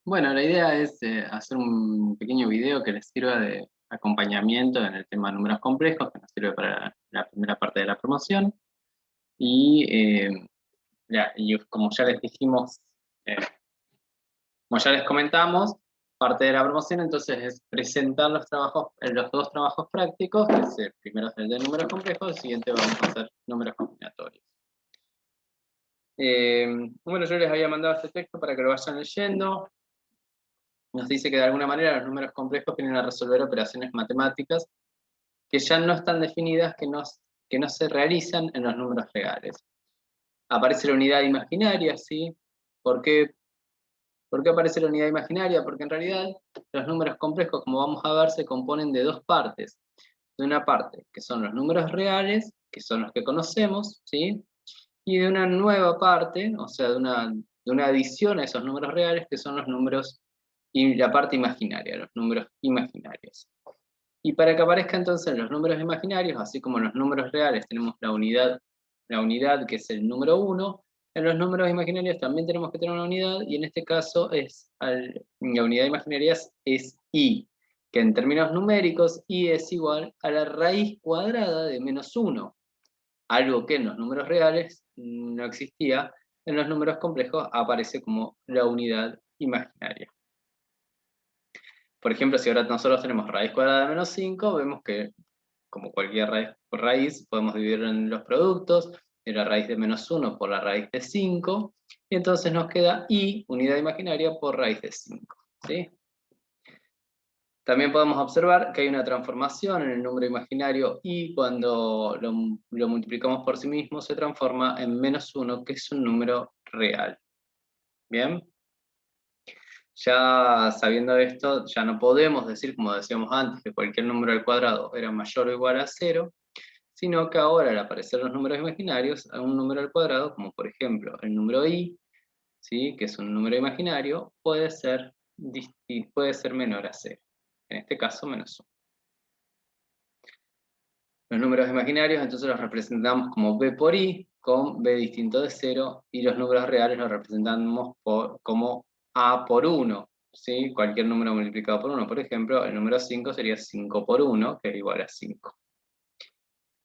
Bueno, la idea es hacer un pequeño video que les sirva de acompañamiento en el tema de números complejos, que nos sirve para la primera parte de la promoción. Y, como ya les dijimos, eh, como ya les comentamos, parte de la promoción entonces es presentar los dos trabajos prácticos, que es el primero es el de números complejos, el siguiente vamos a hacer números combinatorios. Bueno, yo les había mandado este texto para que lo vayan leyendo. Nos dice que de alguna manera los números complejos vienen a resolver operaciones matemáticas que ya no están definidas, que no se realizan en los números reales. Aparece la unidad imaginaria, ¿sí? ¿Por qué, ¿Por qué aparece la unidad imaginaria? Porque en realidad los números complejos, como vamos a ver, se componen de dos partes. De una parte, que son los números reales, que son los que conocemos, ¿sí? Y de una nueva parte, o sea, de una adición a esos números reales, que son los números, y la parte imaginaria, los números imaginarios. Y para que aparezcan entonces los números imaginarios, así como en los números reales tenemos la unidad que es el número 1, en los números imaginarios también tenemos que tener una unidad, y en este caso la unidad imaginaria es i, que en términos numéricos i es igual a la raíz cuadrada de -1, algo que en los números reales no existía, en los números complejos aparece como la unidad imaginaria. Por ejemplo, si ahora nosotros tenemos raíz cuadrada de -5, vemos que, como cualquier raíz, podemos dividir en los productos, de la raíz de -1 por la raíz de 5, y entonces nos queda i, unidad imaginaria, por raíz de 5. ¿Sí? También podemos observar que hay una transformación en el número imaginario i cuando lo multiplicamos por sí mismo, se transforma en -1, que es un número real. ¿Bien? Ya sabiendo esto, ya no podemos decir, como decíamos antes, que cualquier número al cuadrado era mayor o igual a 0, sino que ahora al aparecer los números imaginarios, a un número al cuadrado, como por ejemplo el número i, ¿sí? Que es un número imaginario, puede ser menor a 0. En este caso, -1. Los números imaginarios entonces los representamos como b por i, con b distinto de 0, y los números reales los representamos como a por 1, ¿sí? Cualquier número multiplicado por 1. Por ejemplo, el número 5 sería 5 por 1, que es igual a 5.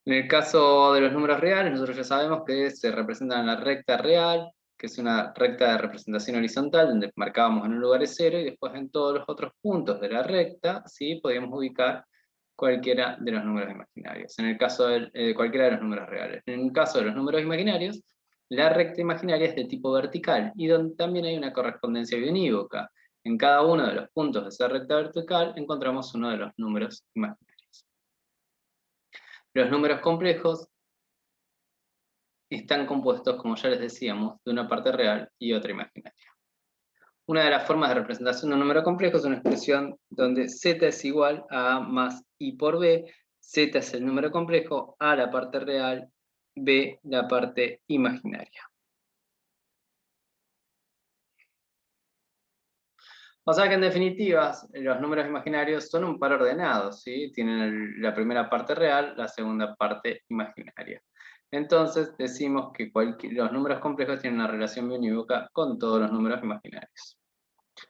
En el caso de los números reales, nosotros ya sabemos que se representan en la recta real, que es una recta de representación horizontal, donde marcábamos en un lugar de 0, y después en todos los otros puntos de la recta, ¿sí? Podíamos ubicar cualquiera de los números imaginarios. En el caso de cualquiera de los números reales. En el caso de los números imaginarios, la recta imaginaria es de tipo vertical, y donde también hay una correspondencia biunívoca. En cada uno de los puntos de esa recta vertical encontramos uno de los números imaginarios. Los números complejos están compuestos, como ya les decíamos, de una parte real y otra imaginaria. Una de las formas de representación de un número complejo es una expresión donde z es igual a A más i por b, z es el número complejo, a la parte real, b la parte imaginaria. O sea que en definitiva, los números imaginarios son un par ordenado, ¿sí? Tienen la primera parte real, la segunda parte imaginaria. Entonces decimos que los números complejos tienen una relación biunívoca con todos los números imaginarios,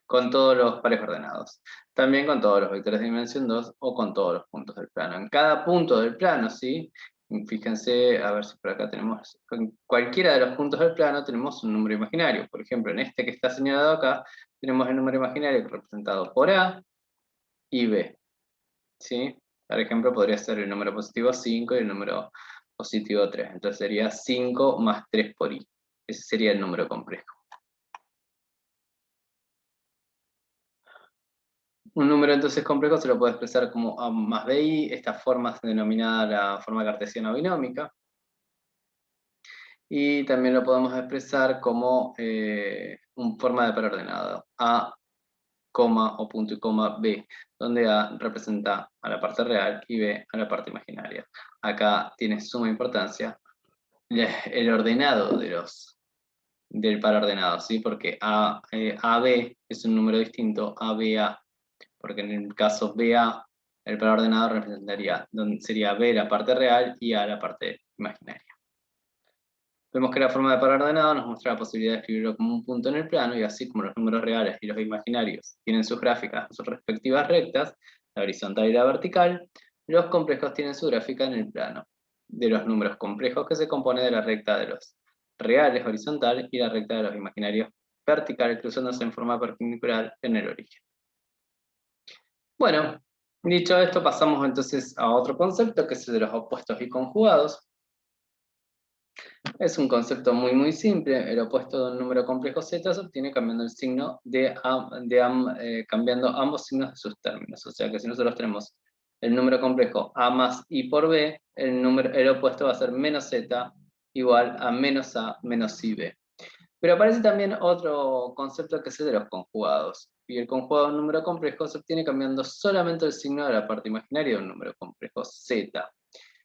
con todos los pares ordenados, también con todos los vectores de dimensión 2 o con todos los puntos del plano. En cada punto del plano, ¿sí? Fíjense, a ver si por acá tenemos, en cualquiera de los puntos del plano tenemos un número imaginario. Por ejemplo, en este que está señalado acá, tenemos el número imaginario representado por A y B, ¿sí? Por ejemplo, podría ser el número positivo 5 y el número positivo 3. Entonces sería 5 más 3 por I. Ese sería el número complejo. Un número entonces complejo se lo puede expresar como A más BI, esta forma es denominada la forma cartesiana binómica, y también lo podemos expresar como una forma de par ordenado, A, coma o punto y coma B, donde A representa a la parte real y B a la parte imaginaria. Acá tiene suma importancia el ordenado del par ordenado, ¿sí? Porque AB es un número distinto a BA, porque en el caso BA, el par ordenado representaría, sería B la parte real y A la parte imaginaria. Vemos que la forma de par ordenado nos muestra la posibilidad de escribirlo como un punto en el plano, y así como los números reales y los imaginarios tienen sus gráficas, sus respectivas rectas, la horizontal y la vertical, los complejos tienen su gráfica en el plano de los números complejos, que se compone de la recta de los reales horizontal y la recta de los imaginarios vertical, cruzándose en forma perpendicular en el origen. Bueno, dicho esto, pasamos entonces a otro concepto, que es el de los opuestos y conjugados. Es un concepto muy simple. El opuesto de un número complejo z se obtiene cambiando el signo cambiando ambos signos de sus términos. O sea que si nosotros tenemos el número complejo a más i por b, el opuesto va a ser menos z igual a menos a menos ib. Pero aparece también otro concepto, que es el de los conjugados. Y el conjugado de un número complejo se obtiene cambiando solamente el signo de la parte imaginaria de un número complejo z.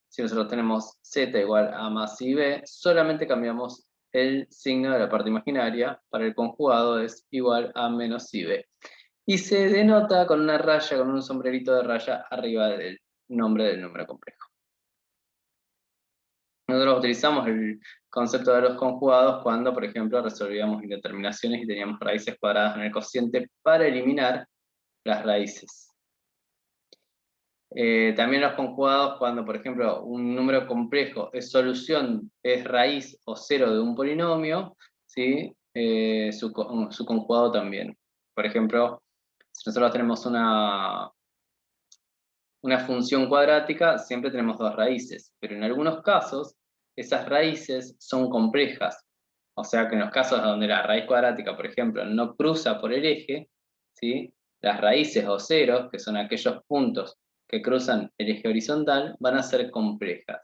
Si nosotros tenemos z igual a más ib, solamente cambiamos el signo de la parte imaginaria. Para el conjugado es igual a menos ib. Y se denota con una raya, con un sombrerito de raya arriba del nombre del número complejo. Nosotros utilizamos el concepto de los conjugados cuando, por ejemplo, resolvíamos indeterminaciones y teníamos raíces cuadradas en el cociente para eliminar las raíces. También los conjugados cuando, por ejemplo, un número complejo es solución, es raíz o cero de un polinomio, ¿sí? Su conjugado también. Por ejemplo, si nosotros tenemos una función cuadrática, siempre tenemos dos raíces, pero en algunos casos esas raíces son complejas. O sea que en los casos donde la raíz cuadrática, por ejemplo, no cruza por el eje, ¿sí? Las raíces o ceros, que son aquellos puntos que cruzan el eje horizontal, van a ser complejas.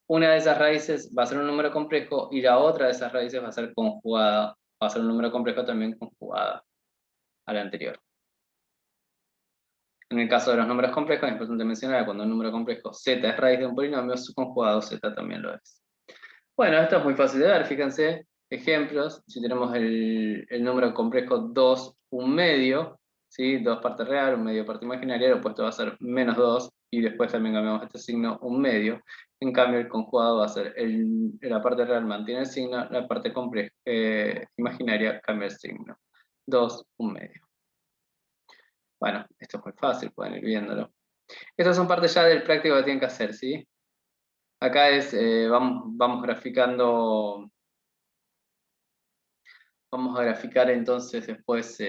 Una de esas raíces va a ser un número complejo y la otra de esas raíces va a ser conjugada, va a ser un número complejo también conjugada a la anterior. En el caso de los números complejos, es importante mencionar que cuando un número complejo z es raíz de un polinomio, su conjugado z también lo es. Bueno, esto es muy fácil de ver, fíjense, ejemplos. Si tenemos el número complejo 2, un medio, ¿sí? 2 parte real, un medio parte imaginaria, el opuesto va a ser menos 2, y después también cambiamos este signo, un medio. En cambio, el conjugado va a ser, la parte real mantiene el signo, la parte imaginaria cambia el signo. 2, un medio. Bueno, esto es muy fácil, pueden ir viéndolo. Estas son partes ya del práctico que tienen que hacer, ¿sí? Acá es, vamos graficando, vamos a graficar entonces después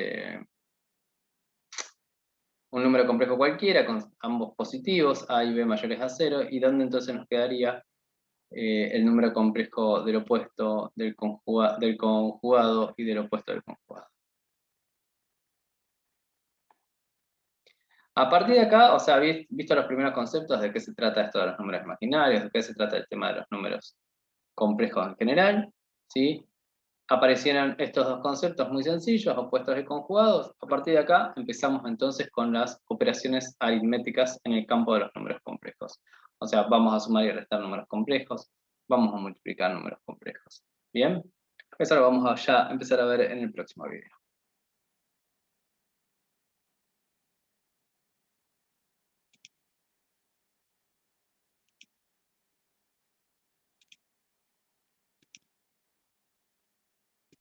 un número complejo cualquiera con ambos positivos, a y b mayores a 0, y donde entonces nos quedaría el número complejo del opuesto, del conjugado y del opuesto del conjugado. A partir de acá, o sea, visto los primeros conceptos de qué se trata esto de los números imaginarios, de qué se trata el tema de los números complejos en general, ¿sí? Aparecieron estos dos conceptos muy sencillos, opuestos y conjugados. A partir de acá empezamos entonces con las operaciones aritméticas en el campo de los números complejos. O sea, vamos a sumar y restar números complejos, vamos a multiplicar números complejos. ¿Bien? Eso lo vamos a ya empezar a ver en el próximo video.